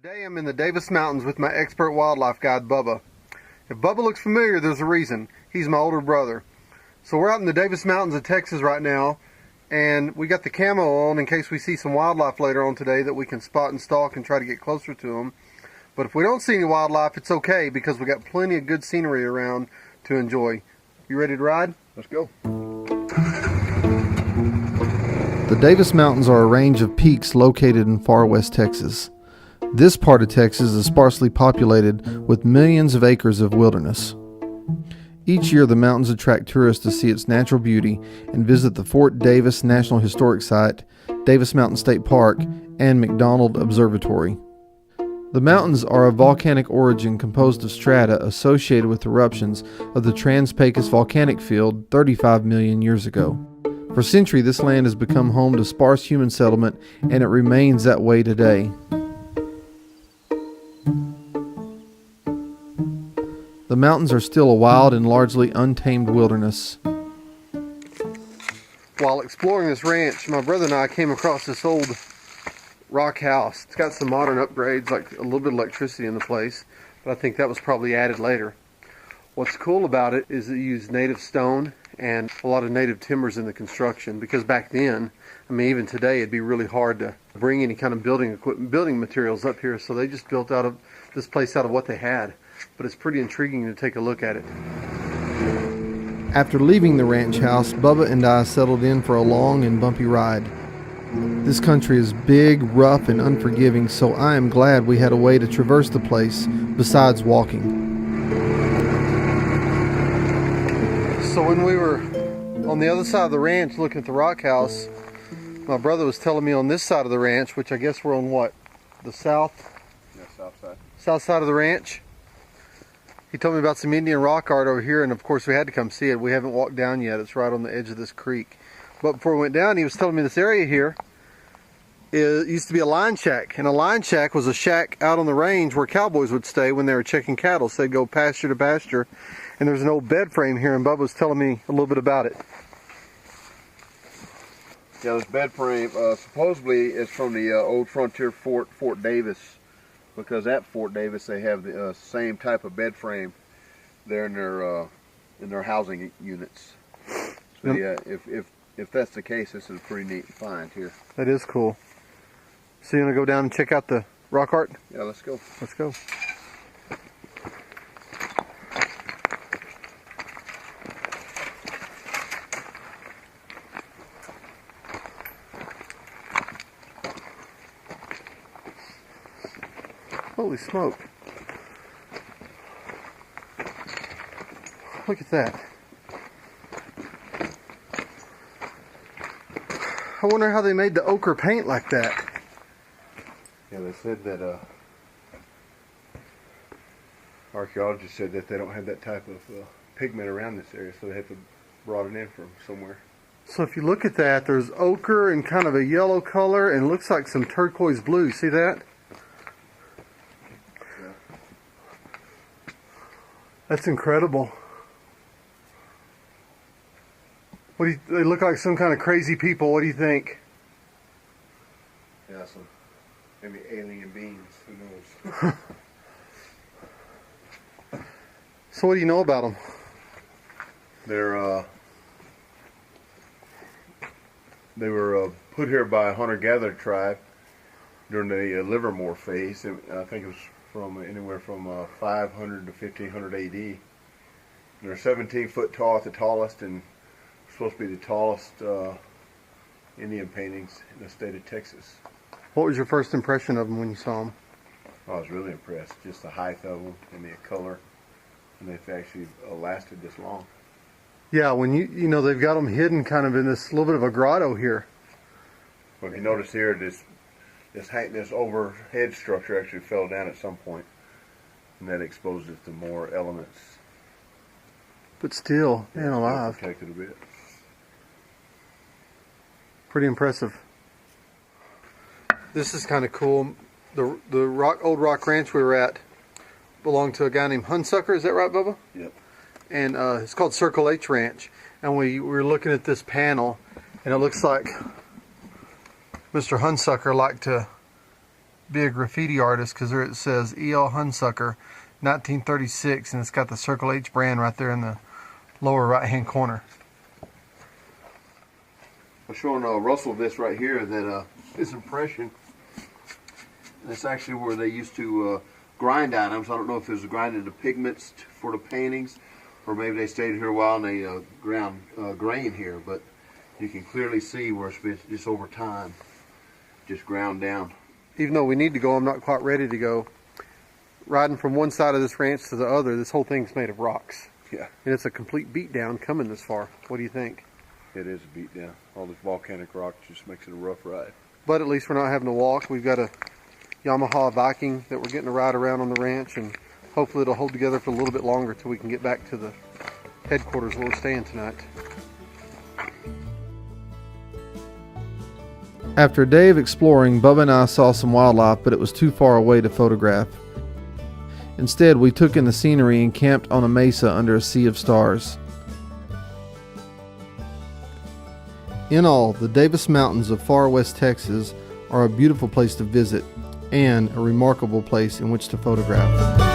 Today I'm in the Davis Mountains with my expert wildlife guide, Bubba. If Bubba looks familiar, there's a reason. He's my older brother. So we're out in the Davis Mountains of Texas right now, and we got the camo on in case we see some wildlife later on today that we can spot and stalk and try to get closer to them. But if we don't see any wildlife, it's okay because we got plenty of good scenery around to enjoy. You ready to ride? Let's go. The Davis Mountains are a range of peaks located in far west Texas. This part of Texas is sparsely populated with millions of acres of wilderness. Each year the mountains attract tourists to see its natural beauty and visit the Fort Davis National Historic Site, Davis Mountain State Park, and McDonald Observatory. The mountains are of volcanic origin composed of strata associated with eruptions of the Trans-Pecos volcanic field 35 million years ago. For centuries this land has become home to sparse human settlement, and it remains that way today. The mountains are still a wild and largely untamed wilderness. While exploring this ranch, my brother and I came across this old rock house. It's got some modern upgrades, like a little bit of electricity in the place, but I think that was probably added later. What's cool about it is it used native stone and a lot of native timbers in the construction, because back then, I mean even today, it'd be really hard to bring any kind of building equipment, building materials up here, so they just built out of this place out of what they had. But it's pretty intriguing to take a look at it. After leaving the ranch house, Bubba and I settled in for a long and bumpy ride. This country is big, rough, and unforgiving, so I am glad we had a way to traverse the place besides walking. So when we were on the other side of the ranch looking at the rock house, my brother was telling me on this side of the ranch, which I guess we're on what? The south? Yeah, south side. South side of the ranch. He told me about some Indian rock art over here, and of course we had to come see it. We haven't walked down yet. It's right on the edge of this creek. But before we went down, he was telling me this area here used to be a line shack. And a line shack was a shack out on the range where cowboys would stay when they were checking cattle. So they'd go pasture to pasture. And there's an old bed frame here, and Bubba was telling me a little bit about it. Yeah, this bed frame supposedly is from the old frontier fort, Fort Davis, because at Fort Davis they have the same type of bed frame there in their housing units. So yeah, if that's the case, this is a pretty neat find here. That is cool. So you want to go down and check out the rock art? Yeah, let's go. Let's go. Holy smoke. Look at that. I wonder how they made the ochre paint like that. Yeah, they said that archaeologists said that they don't have that type of pigment around this area, so they have to brought it in from somewhere. So if you look at that, there's ochre and kind of a yellow color, and looks like some turquoise blue. See that? That's incredible. They look like some kind of crazy people. What do you think? Yeah, some maybe alien beings. Who knows? So what do you know about them? They were put here by a hunter-gatherer tribe during the Livermore phase. I think it was from anywhere from 500 to 1500 AD. They're 17 foot tall at the tallest, and supposed to be the tallest Indian paintings in the state of Texas. What was your first impression of them when you saw them? I was really impressed, just the height of them and the color, and they've actually lasted this long. Yeah, when you know they've got them hidden kind of in this little bit of a grotto here. Well, if you notice here, this overhead structure actually fell down at some point, and that exposes it to more elements. But still, man It's alive. protected a bit. Pretty impressive. This is kind of cool. The old rock ranch we were at belonged to a guy named Hunsucker. Is that right, Bubba? Yep. And it's called Circle H Ranch. And we were looking at this panel, and it looks like Mr. Hunsucker liked to be a graffiti artist because there it says E.L. Hunsucker, 1936, and it's got the Circle H brand right there in the lower right-hand corner. I'm showing Russell this right here, that this impression. That's actually where they used to grind items. I don't know if it was grinding the pigments for the paintings, or maybe they stayed here a while and they ground grain here, but you can clearly see where it's been just over time, just ground down. Even though we need to go, I'm not quite ready to go. Riding from one side of this ranch to the other, this whole thing's made of rocks. Yeah. And it's a complete beatdown coming this far. What do you think? It is a beat down. All this volcanic rock just makes it a rough ride. But at least we're not having to walk. We've got a Yamaha Viking that we're getting to ride around on the ranch, and hopefully it'll hold together for a little bit longer till we can get back to the headquarters where we're staying tonight. After a day of exploring, Bubba and I saw some wildlife, but it was too far away to photograph. Instead, we took in the scenery and camped on a mesa under a sea of stars. In all, the Davis Mountains of far west Texas are a beautiful place to visit and a remarkable place in which to photograph.